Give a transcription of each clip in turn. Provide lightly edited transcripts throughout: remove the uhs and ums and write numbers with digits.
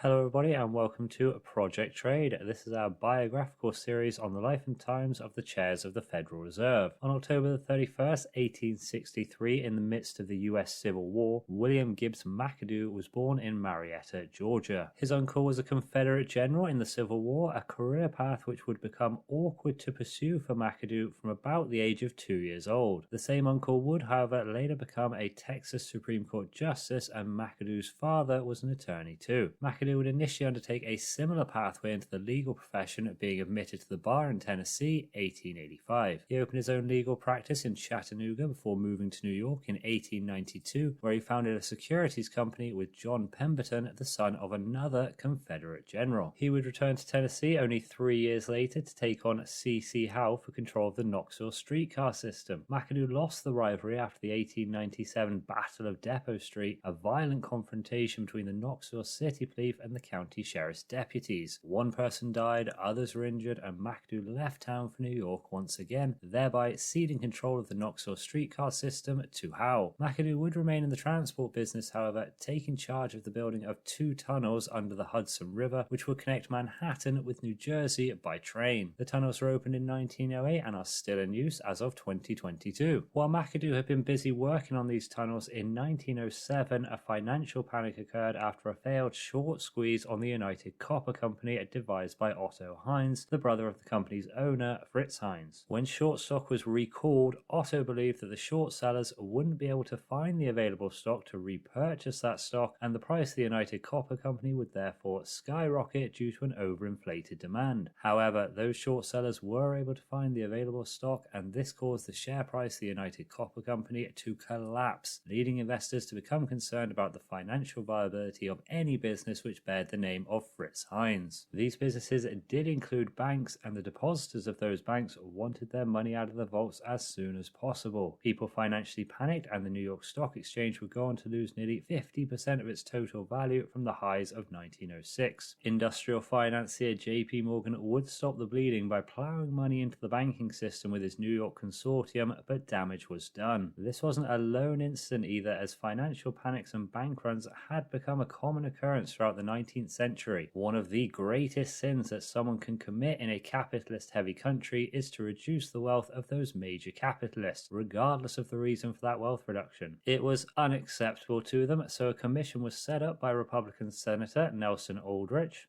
Hello everybody and welcome to Project Trade. This is our biographical series on the life and times of the chairs of the Federal Reserve. On October the 31st, 1863, in the midst of the US Civil War, William Gibbs McAdoo was born in Marietta, Georgia. His uncle was a Confederate general in the Civil War, a career path which would become awkward to pursue for McAdoo from about the age of 2 years old. The same uncle would, however, later become a Texas Supreme Court justice, and McAdoo's father was an attorney too. McAdoo would initially undertake a similar pathway into the legal profession, being admitted to the bar in Tennessee, 1885. He opened his own legal practice in Chattanooga before moving to New York in 1892, where he founded a securities company with John Pemberton, the son of another Confederate general. He would return to Tennessee only 3 years later to take on C.C. Howe for control of the Knoxville streetcar system. McAdoo lost the rivalry after the 1897 Battle of Depot Street, a violent confrontation between the Knoxville City Police and the county sheriff's deputies. One person died, others were injured, and McAdoo left town for New York once again, thereby ceding control of the Knoxville streetcar system to Howe. McAdoo would remain in the transport business, however, taking charge of the building of 2 tunnels under the Hudson River, which would connect Manhattan with New Jersey by train. The tunnels were opened in 1908 and are still in use as of 2022. While McAdoo had been busy working on these tunnels, in 1907 a financial panic occurred after a failed short squeeze on the United Copper Company devised by Otto Heinz, the brother of the company's owner, Fritz Heinz. When short stock was recalled, Otto believed that the short sellers wouldn't be able to find the available stock to repurchase that stock, and the price of the United Copper Company would therefore skyrocket due to an overinflated demand. However, those short sellers were able to find the available stock, and this caused the share price of the United Copper Company to collapse, leading investors to become concerned about the financial viability of any business which bared the name of Fritz Heinz. These businesses did include banks, and the depositors of those banks wanted their money out of the vaults as soon as possible. People financially panicked, and the New York Stock Exchange would go on to lose nearly 50% of its total value from the highs of 1906. Industrial financier J.P. Morgan would stop the bleeding by plowing money into the banking system with his New York consortium, but damage was done. This wasn't a lone incident either, as financial panics and bank runs had become a common occurrence throughout the 19th century. One of the greatest sins that someone can commit in a capitalist-heavy country is to reduce the wealth of those major capitalists, regardless of the reason for that wealth reduction. It was unacceptable to them, so a commission was set up by Republican Senator Nelson Aldrich.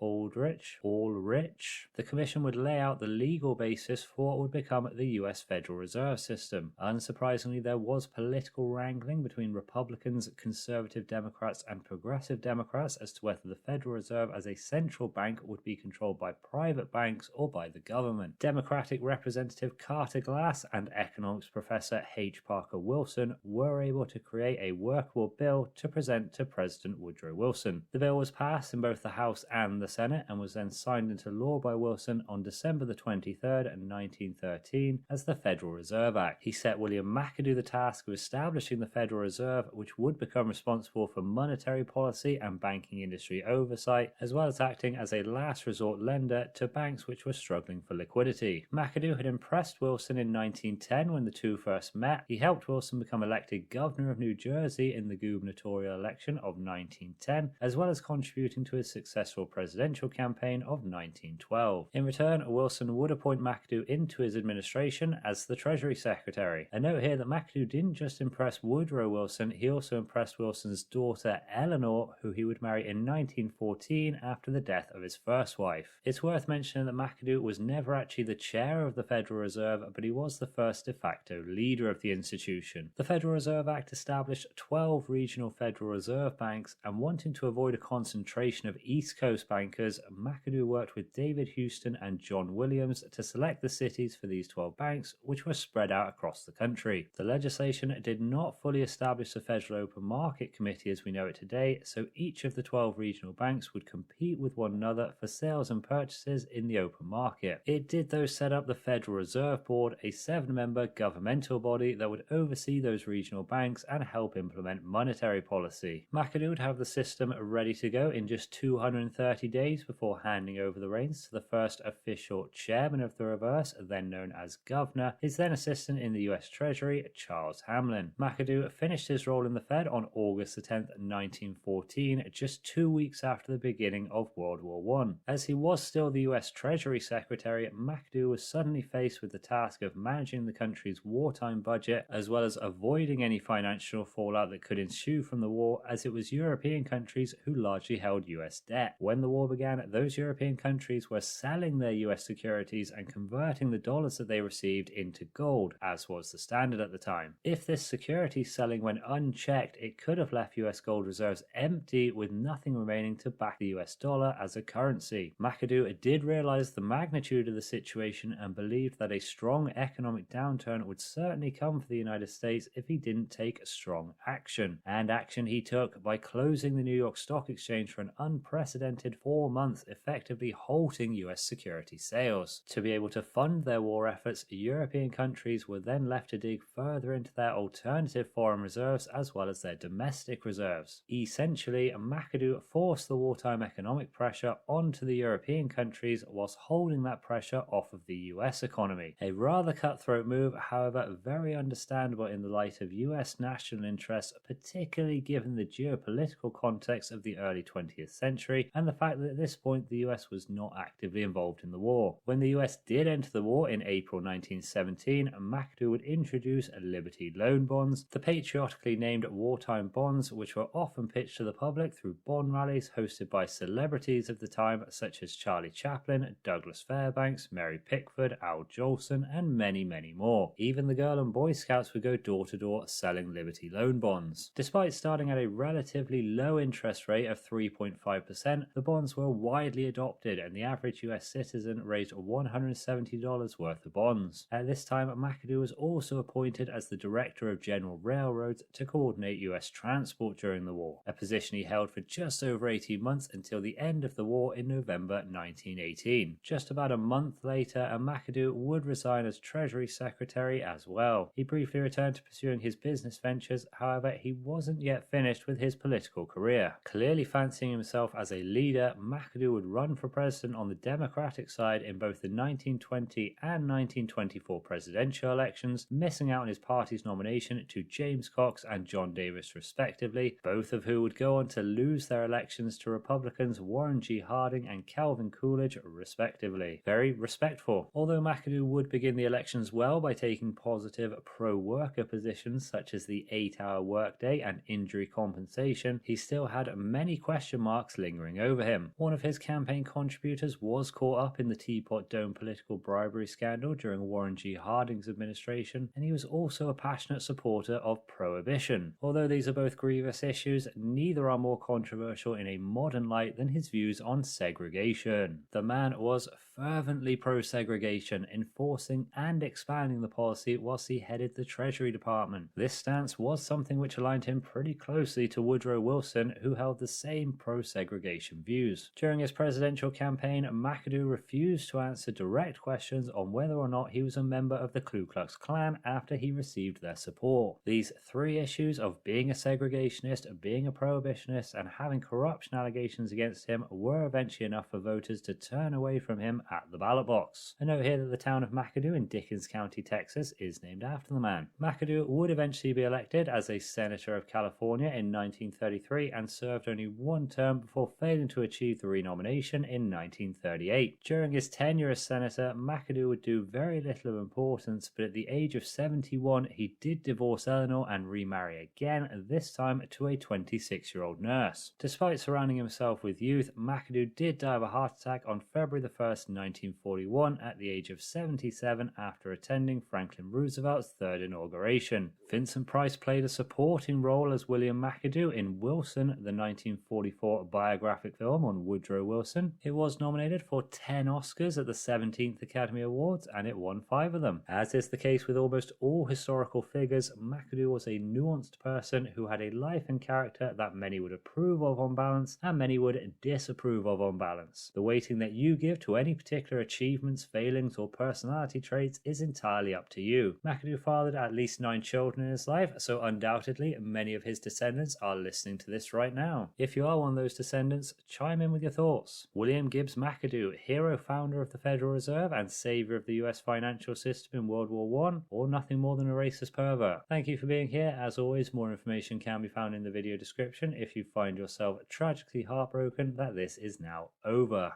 The commission would lay out the legal basis for what would become the US Federal Reserve System. Unsurprisingly, there was political wrangling between Republicans, conservative Democrats, and progressive Democrats as to whether the Federal Reserve as a central bank would be controlled by private banks or by the government. Democratic Representative Carter Glass and economics professor H. Parker Wilson were able to create a workable bill to present to President Woodrow Wilson. The bill was passed in both the House and the Senate and was then signed into law by Wilson on December the 23rd, 1913 as the Federal Reserve Act. He set William McAdoo the task of establishing the Federal Reserve, which would become responsible for monetary policy and banking industry oversight, as well as acting as a last resort lender to banks which were struggling for liquidity. McAdoo had impressed Wilson in 1910 when the two first met. He helped Wilson become elected governor of New Jersey in the gubernatorial election of 1910, as well as contributing to his successful presidential campaign of 1912. In return, Wilson would appoint McAdoo into his administration as the Treasury Secretary. A note here that McAdoo didn't just impress Woodrow Wilson, he also impressed Wilson's daughter Eleanor, who he would marry in 1914 after the death of his first wife. It's worth mentioning that McAdoo was never actually the chair of the Federal Reserve, but he was the first de facto leader of the institution. The Federal Reserve Act established 12 regional Federal Reserve banks, and wanting to avoid a concentration of East Coast bankers, McAdoo worked with David Houston and John Williams to select the cities for these 12 banks, which were spread out across the country. The legislation did not fully establish the Federal Open Market Committee as we know it today, so each of the 12 regional banks would compete with one another for sales and purchases in the open market. It did though set up the Federal Reserve Board, a 7-member governmental body that would oversee those regional banks and help implement monetary policy. McAdoo would have the system ready to go in just 230 days before handing over the reins to the first official chairman of the reverse, then known as governor, his then assistant in the US Treasury, Charles Hamlin. McAdoo finished his role in the Fed on August 10, 1914, just 2 weeks after the beginning of World War I. As he was still the US Treasury Secretary, McAdoo was suddenly faced with the task of managing the country's wartime budget, as well as avoiding any financial fallout that could ensue from the war, as it was European countries who largely held US debt. When the war began, those European countries were selling their US securities and converting the dollars that they received into gold, as was the standard at the time. If this security selling went unchecked, it could have left US gold reserves empty with nothing remaining to back the US dollar as a currency. McAdoo did realize the magnitude of the situation and believed that a strong economic downturn would certainly come for the United States if he didn't take strong action. And action he took by closing the New York Stock Exchange for an unprecedented 4 months, effectively halting US security sales. To be able to fund their war efforts, European countries were then left to dig further into their alternative foreign reserves as well as their domestic reserves. Essentially, McAdoo forced the wartime economic pressure onto the European countries whilst holding that pressure off of the US economy. A rather cutthroat move, however very understandable in the light of US national interests, particularly given the geopolitical context of the early 20th century and the fact that at this point the US was not actively involved in the war. When the US did enter the war in April 1917, McAdoo would introduce Liberty Loan Bonds, the patriotically named wartime bonds, which were often pitched to the public through bond rallies hosted by celebrities of the time such as Charlie Chaplin, Douglas Fairbanks, Mary Pickford, Al Jolson, and many more. Even the Girl and Boy Scouts would go door to door selling Liberty Loan Bonds. Despite starting at a relatively low interest rate of 3.5%, the bonds were widely adopted and the average US citizen raised $170 worth of bonds. At this time, McAdoo was also appointed as the Director of General Railroads to coordinate US transport during the war, a position he held for just over 18 months until the end of the war in November 1918. Just about a month later, McAdoo would resign as Treasury Secretary as well. He briefly returned to pursuing his business ventures, however he wasn't yet finished with his political career. Clearly fancying himself as a leader, McAdoo would run for president on the Democratic side in both the 1920 and 1924 presidential elections, missing out on his party's nomination to James Cox and John Davis respectively, both of who would go on to lose their elections to Republicans Warren G. Harding and Calvin Coolidge respectively. Very respectful. Although McAdoo would begin the elections well by taking positive pro-worker positions such as the 8-hour workday and injury compensation, he still had many question marks lingering over him. One of his campaign contributors was caught up in the Teapot Dome political bribery scandal during Warren G. Harding's administration, and he was also a passionate supporter of prohibition. Although these are both grievous issues, neither are more controversial in a modern light than his views on segregation. The man was fervently pro-segregation, enforcing and expanding the policy whilst he headed the Treasury Department. This stance was something which aligned him pretty closely to Woodrow Wilson, who held the same pro-segregation views. During his presidential campaign, McAdoo refused to answer direct questions on whether or not he was a member of the Ku Klux Klan after he received their support. These three issues of being a segregationist, being a prohibitionist, and having corruption allegations against him were eventually enough for voters to turn away from him at the ballot box. A note here that the town of McAdoo in Dickens County, Texas is named after the man. McAdoo would eventually be elected as a senator of California in 1933 and served only one term before failing to achieve the renomination in 1938. During his tenure as senator, McAdoo would do very little of importance, but at the age of 71 he did divorce Eleanor and remarry again, this time to a 26-year-old nurse. Despite surrounding himself with youth, McAdoo did die of a heart attack on February the 1st, 1941 at the age of 77 after attending Franklin Roosevelt's third inauguration. Vincent Price played a supporting role as William McAdoo in Wilson, the 1944 biographic film on Woodrow Wilson. It was nominated for 10 Oscars at the 17th Academy Awards and it won 5 of them. As is the case with almost all historical figures, McAdoo was a nuanced person who had a life and character that many would approve of on balance and many would disapprove of on balance. The weighting that you give to any particular achievements, failings, or personality traits is entirely up to you. McAdoo fathered at least 9 children in his life, so undoubtedly many of his descendants are listening to this right now. If you are one of those descendants, chime in with your thoughts. William Gibbs McAdoo, hero founder of the Federal Reserve and savior of the US financial system in World War I, or nothing more than a racist pervert? Thank you for being here. As always, more information can be found in the video description if you find yourself trapped tragically heartbroken that this is now over.